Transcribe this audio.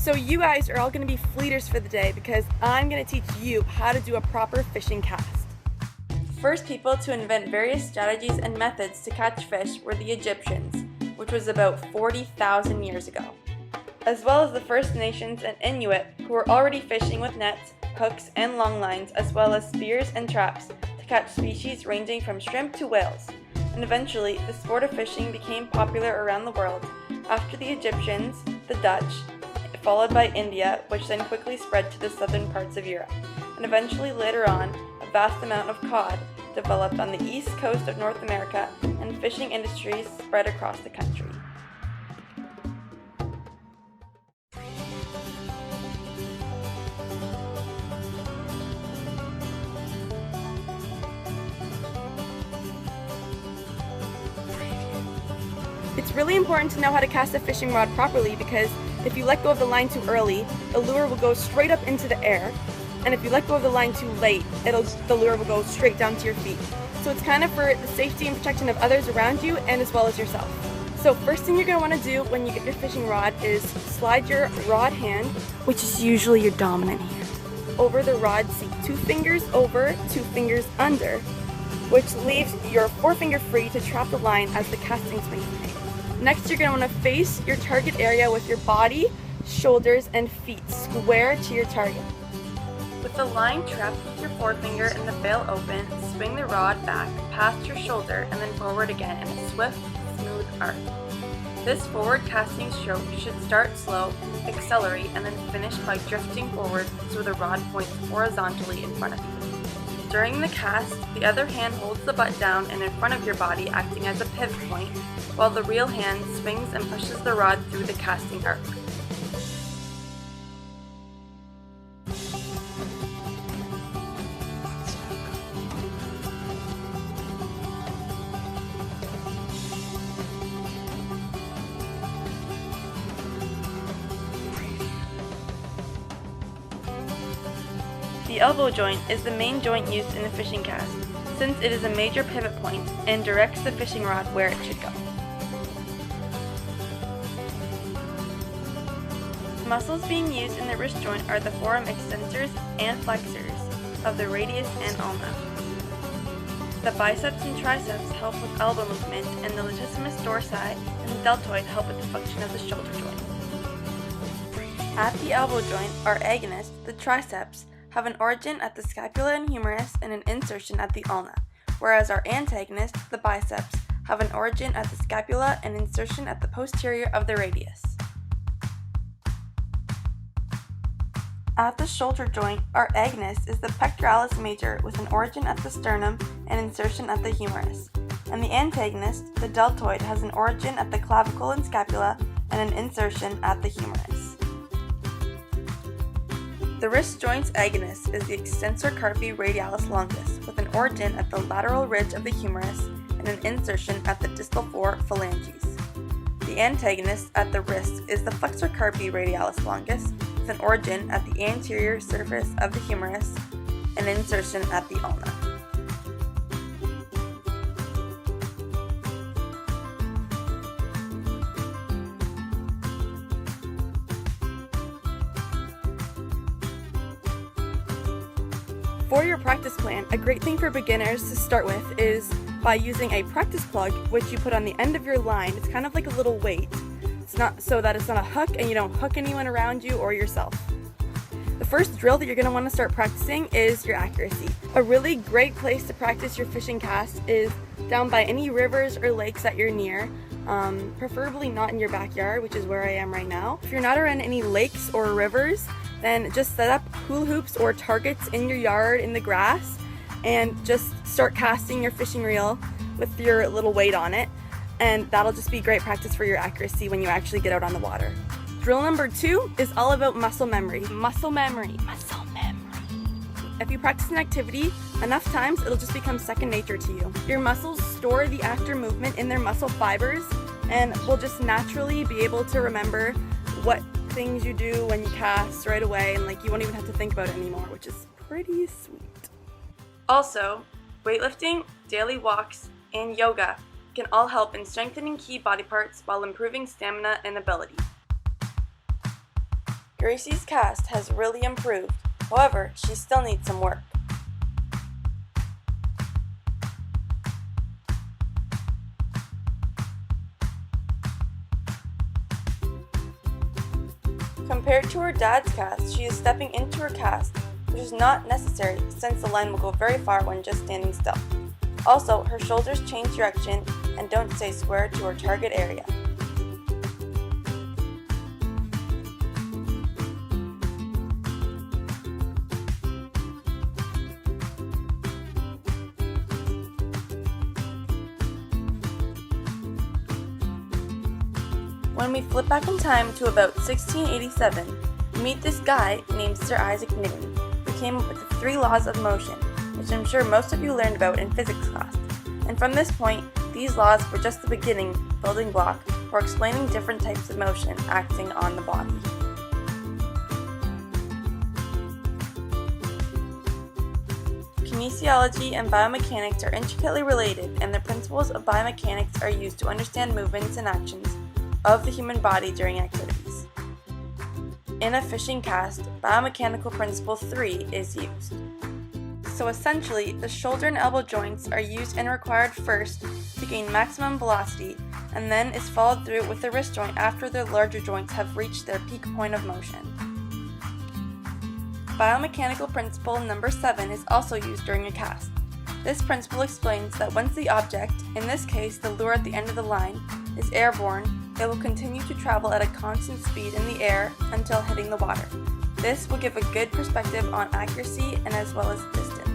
So you guys are all going to be fleeters for the day because I'm going to teach you how to do a proper fishing cast. The first people to invent various strategies and methods to catch fish were the Egyptians, which was about 40,000 years ago, as well as the First Nations and Inuit who were already fishing with nets, hooks, and long lines, as well as spears and traps to catch species ranging from shrimp to whales. And eventually, the sport of fishing became popular around the world after the Egyptians, the Dutch, followed by India, which then quickly spread to the southern parts of Europe. And eventually, later on, a vast amount of cod developed on the east coast of North America, and fishing industries spread across the country. It's really important to know how to cast a fishing rod properly because if you let go of the line too early, the lure will go straight up into the air, and if you let go of the line too late, the lure will go straight down to your feet. So it's kind of for the safety and protection of others around you and as well as yourself. So first thing you're going to want to do when you get your fishing rod is slide your rod hand, which is usually your dominant hand, over the rod seat. 2 fingers over, 2 fingers under, which leaves your forefinger free to trap the line as the casting swing is made. Next, you're going to want to face your target area with your body, shoulders, and feet square to your target. With the line trapped with your forefinger and the bail open, swing the rod back past your shoulder and then forward again in a swift, smooth arc. This forward casting stroke should start slow, accelerate, and then finish by drifting forward so the rod points horizontally in front of you. During the cast, the other hand holds the butt down and in front of your body, acting as a pivot point, while the real hand swings and pushes the rod through the casting arc. The elbow joint is the main joint used in the fishing cast, since it is a major pivot point and directs the fishing rod where it should go. Muscles being used in the wrist joint are the forearm extensors and flexors of the radius and ulna. The biceps and triceps help with elbow movement, and the latissimus dorsi and the deltoid help with the function of the shoulder joint. At the elbow joint, our agonist, the triceps, have an origin at the scapula and humerus and an insertion at the ulna, whereas our antagonist, the biceps, have an origin at the scapula and insertion at the posterior of the radius. At the shoulder joint, our agonist is the pectoralis major with an origin at the sternum and insertion at the humerus, and the antagonist, the deltoid, has an origin at the clavicle and scapula and an insertion at the humerus. The wrist joint's agonist is the extensor carpi radialis longus with an origin at the lateral ridge of the humerus and an insertion at the distal 4 phalanges. The antagonist at the wrist is the flexor carpi radialis longus with an origin at the anterior surface of the humerus and insertion at the ulna. For your practice plan, a great thing for beginners to start with is by using a practice plug, which you put on the end of your line. It's kind of like a little weight. It's not so that it's not a hook and you don't hook anyone around you or yourself. The first drill that you're going to want to start practicing is your accuracy. A really great place to practice your fishing cast is down by any rivers or lakes that you're near, preferably not in your backyard, which is where I am right now. If you're not around any lakes or rivers, then just set up hula hoops or targets in your yard in the grass and just start casting your fishing reel with your little weight on it, and that'll just be great practice for your accuracy when you actually get out on the water. Drill number 2 is all about muscle memory. Muscle memory. Muscle memory. If you practice an activity enough times, it'll just become second nature to you. Your muscles store the after movement in their muscle fibers and will just naturally be able to remember what things you do when you cast right away, and you won't even have to think about it anymore, which is pretty sweet. Also, weightlifting, daily walks, and yoga can all help in strengthening key body parts while improving stamina and ability. Gracie's cast has really improved, however, she still needs some work. Compared to her dad's cast, she is stepping into her cast, which is not necessary since the line will go very far when just standing still. Also, her shoulders change direction and don't stay square to her target area. When we flip back in time to about 1687, we meet this guy named Sir Isaac Newton, who came up with the 3 laws of motion, which I'm sure most of you learned about in physics class. And from this point, these laws were just the beginning building block for explaining different types of motion acting on the body. Kinesiology and biomechanics are intricately related, and the principles of biomechanics are used to understand movements and actions of the human body during activities. In a fishing cast, biomechanical principle 3 is used. So essentially, the shoulder and elbow joints are used and required first to gain maximum velocity, and then is followed through with the wrist joint after the larger joints have reached their peak point of motion. Biomechanical principle number 7 is also used during a cast. This principle explains that once the object, in this case the lure at the end of the line, is airborne, it will continue to travel at a constant speed in the air until hitting the water. This will give a good perspective on accuracy and as well as distance.